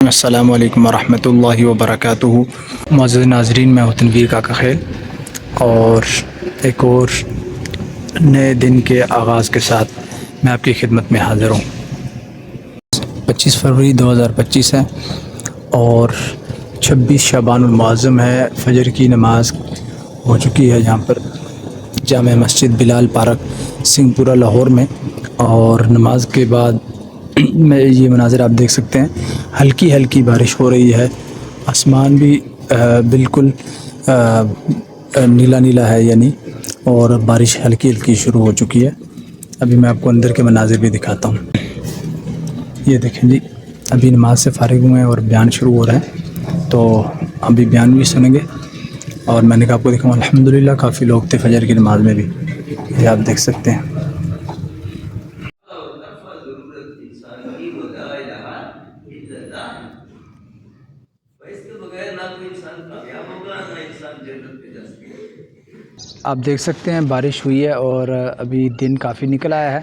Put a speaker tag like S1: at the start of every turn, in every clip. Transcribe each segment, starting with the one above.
S1: अस्सलामु अलैकुम वरहमतुल्लाहि वबरकातुहू। मुअज़्ज़िज़ नाज़रीन, मैं हूँ तनवीर काका खेल और एक और नए दिन के आगाज़ के साथ मैं आपकी खिदमत में हाज़िर हूँ। 25 फरवरी 2025 है और 26 शबानुल मुअज़्ज़म है। फ़जर की नमाज़ हो चुकी है यहाँ पर जामे मस्जिद बिलाल पार्क सिंहपुरा लाहौर में। और नमाज के बाद में ये मनाज़र आप देख सकते हैं, हल्की हल्की बारिश हो रही है। आसमान भी बिल्कुल नीला नीला है यानी, और बारिश हल्की हल्की शुरू हो चुकी है। अभी मैं आपको अंदर के मनाज़िर भी दिखाता हूँ। ये देखें जी, अभी नमाज से फ़ारिग हुए हैं और बयान शुरू हो रहा है, तो अभी बयान भी सुनेंगे। और मैंने कहा आपको दिखाऊँ, अल्हम्दुलिल्लाह काफ़ी लोग थे फजर की नमाज़ में भी, ये आप देख सकते हैं। आप देख सकते हैं बारिश हुई है और अभी दिन काफ़ी निकल आया है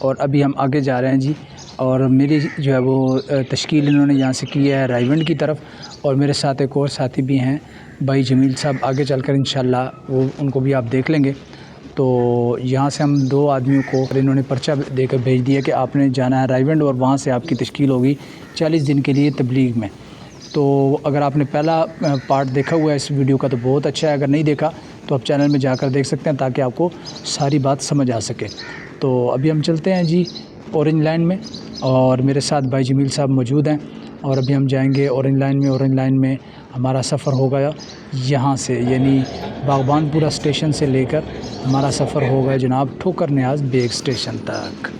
S1: और अभी हम आगे जा रहे हैं जी। और मेरी जो है वो तश्कील इन्होंने यहाँ से की है रायवंड की तरफ, और मेरे साथ एक और साथी भी हैं भाई जमील साहब। आगे चलकर इंशाल्लाह वो उनको भी आप देख लेंगे। तो यहाँ से हम दो आदमियों को इन्होंने पर्चा देकर भेज दिया कि आपने जाना है रायवंड और वहाँ से आपकी तश्कील होगी 40 दिन के लिए तबलीग में। तो अगर आपने पहला पार्ट देखा हुआ है इस वीडियो का तो बहुत अच्छा है, अगर नहीं देखा तो आप चैनल में जाकर देख सकते हैं ताकि आपको सारी बात समझ आ सके। तो अभी हम चलते हैं जी ऑरेंज लाइन में, और मेरे साथ भाई जमील साहब मौजूद हैं और अभी हम जाएंगे ऑरेंज लाइन में। ऑरेंज लाइन में हमारा सफ़र होगा यहाँ से, यानी बागबानपुरा स्टेशन से लेकर हमारा सफ़र होगा जनाब ठोकर न्याज़ बेग स्टेशन तक,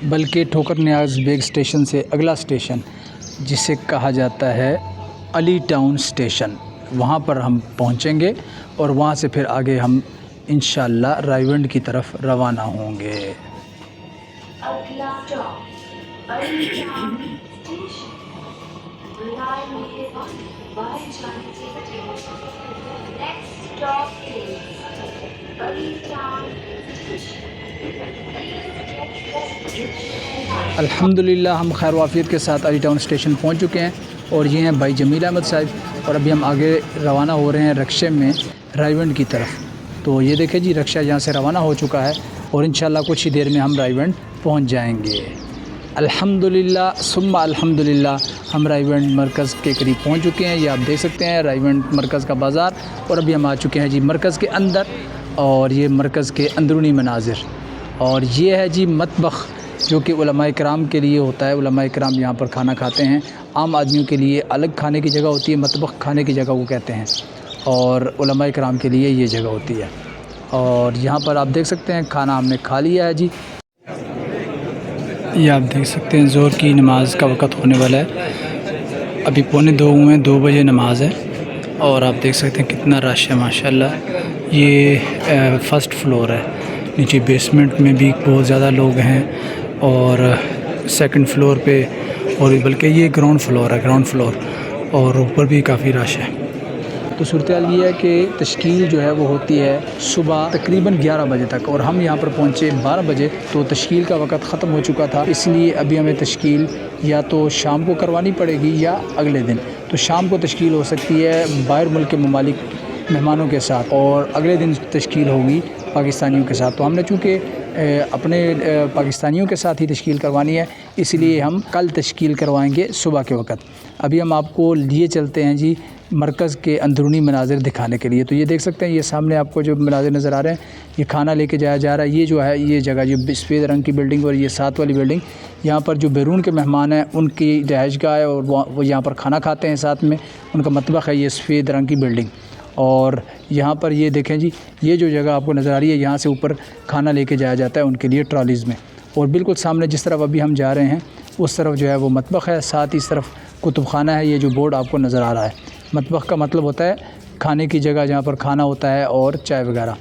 S1: बल्कि ठोकर न्याज़ बेग स्टेशन से अगला स्टेशन जिसे कहा जाता है अली टाउन स्टेशन, वहाँ पर हम पहुँचेंगे और वहाँ से फिर आगे हम इंशाअल्लाह रायवंड की तरफ रवाना होंगे। अगला stop Ali town station, next stop is Ali town station. अल्हम्दुलिल्लाह हम खैर वाफियत के साथ अली टाउन स्टेशन पहुंच चुके हैं और ये हैं भाई जमील अहमद साहब, और अभी हम आगे रवाना हो रहे हैं रक्शे में रायवंड की तरफ। तो ये देखें जी, रक्षा यहाँ से रवाना हो चुका है और इंशाल्लाह कुछ ही देर में हम रायवंड पहुँच जाएंगे। अल्हम्दुलिल्लाह सुम्मा अल्हम्दुलिल्लाह हम रायवंड मरकज़ के करीब पहुँच चुके हैं। ये आप देख सकते हैं रायवंड मरकज़ का बाज़ार, और अभी हम आ चुके हैं जी मरकज़ के अंदर, और ये मरकज़ के अंदरूनी मनाजिर। और ये है जी मतबख़, जो कि उलमाए किराम के लिए होता है। उलमाए किराम यहाँ पर खाना खाते हैं। आम आदमियों के लिए अलग खाने की जगह होती है, मतबख़ खाने की जगह वो कहते हैं, और उलमाए किराम के लिए ये जगह होती है। और यहाँ पर आप देख सकते हैं खाना हमने खा लिया है जी। ये आप देख सकते हैं ज़ोहर की नमाज़ का वक़्त होने वाला है, अभी 1:45 हुए हैं, 2 बजे नमाज़ है। और आप देख सकते हैं कितना रश है माशाल्लाह। ये फ़र्स्ट फ्लोर है, नीचे बेसमेंट में भी बहुत ज़्यादा लोग हैं, और सेकंड फ्लोर पे, और बल्कि ये ग्राउंड फ्लोर है, ग्राउंड फ्लोर, और ऊपर भी काफ़ी रश है। तो सूरत-ए-हाल ये है कि तश्कील जो है वो होती है सुबह तकरीबन 11 बजे तक, और हम यहाँ पर पहुँचे 12 बजे, तो तश्कील का वक़्त ख़त्म हो चुका था। इसलिए अभी हमें तश्कील या तो शाम को करवानी पड़ेगी या अगले दिन। तो शाम को तश्कील हो सकती है बाहर मुल्क के ममालिक मेहमानों के साथ, और अगले दिन तश्कील होगी पाकिस्तानियों के साथ। तो हमने चूँकि अपने पाकिस्तानियों के साथ ही तश्कील करवानी है, इसलिए हम कल तश्कील करवाएंगे सुबह के वक़्त। अभी हम आपको लिए चलते हैं जी मरकज़ के अंदरूनी मनाज़िर दिखाने के लिए। तो ये देख सकते हैं, ये सामने आपको जो मनाज़िर नज़र आ रहे हैं, ये खाना लेके जाया जा रहा है। ये जो है ये जगह जो सफ़ेद रंग की बिल्डिंग और ये साथ वाली बिल्डिंग, यहाँ पर जो बैरून के मेहमान हैं उनकी रिहाइशगाह है, और वो यहाँ पर खाना खाते हैं, साथ में उनका मतबख़ है ये सफ़ेद रंग की बिल्डिंग। और यहाँ पर ये देखें जी, ये जो जगह आपको नज़र आ रही है, यहाँ से ऊपर खाना लेके जाया जाता है उनके लिए ट्रॉलीज़ में। और बिल्कुल सामने जिस तरफ अभी हम जा रहे हैं उस तरफ जो है वो मतबख़ है, साथ ही इस तरफ कुतुब खाना है। ये जो बोर्ड आपको नज़र आ रहा है, मतबख़ का मतलब होता है खाने की जगह जहाँ पर खाना होता है और चाय वगैरह।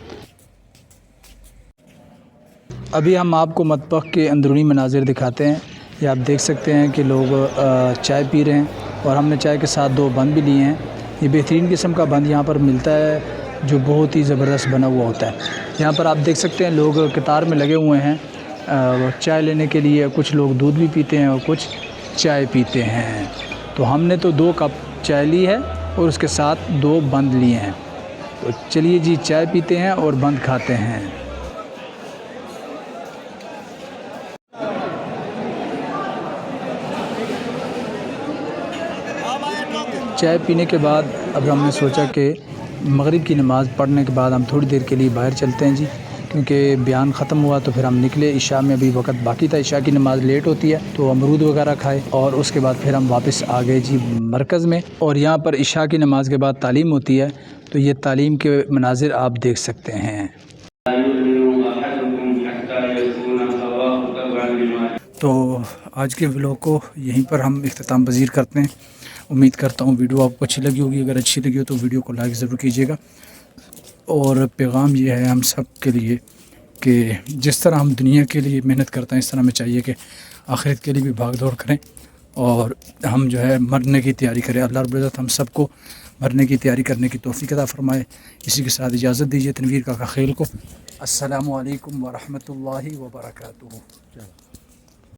S1: अभी हम आपको मतबख़ के अंदरूनी मनाज़िर दिखाते हैं। ये आप देख सकते हैं कि लोग चाय पी रहे हैं, और हमने चाय के साथ 2 बन भी लिए हैं। ये बेहतरीन किस्म का बंद यहाँ पर मिलता है जो बहुत ही ज़बरदस्त बना हुआ होता है। यहाँ पर आप देख सकते हैं लोग कतार में लगे हुए हैं चाय लेने के लिए। कुछ लोग दूध भी पीते हैं और कुछ चाय पीते हैं। तो हमने तो 2 कप चाय ली है और उसके साथ 2 बंद लिए हैं। तो चलिए जी, चाय पीते हैं और बंद खाते हैं। चाय पीने के बाद अब हमने सोचा कि मगरिब की नमाज़ पढ़ने के बाद हम थोड़ी देर के लिए बाहर चलते हैं जी, क्योंकि बयान ख़त्म हुआ तो फिर हम निकले। इशा में अभी वक्त बाकी था, इशा की नमाज़ लेट होती है, तो अमरूद वगैरह खाए और उसके बाद फिर हम वापस आ गए जी मरकज़ में। और यहाँ पर इशा की नमाज़ के बाद तालीम होती है, तो ये तालीम के मनाज़िर आप देख सकते हैं। तो आज के व्लॉग को यहीं पर हम इख्तिताम पज़ीर करते हैं। उम्मीद करता हूँ वीडियो आपको अच्छी लगी होगी। अगर अच्छी लगी हो तो वीडियो को लाइक ज़रूर कीजिएगा। और पैगाम ये है हम सब के लिए कि जिस तरह हम दुनिया के लिए मेहनत करते हैं, इस तरह हमें चाहिए कि आखिरत के लिए भी भाग दौड़ करें और हम जो है मरने की तैयारी करें। अल्लाह रब्बुल इज़्ज़त हम सबको मरने की तैयारी करने की तौफ़ीक़ अता फ़रमाए। इसी के साथ इजाज़त दीजिए तनवीर काका खेल को। अस्सलामु अलैकुम व रहमतुल्लाहि व बरकातुहू।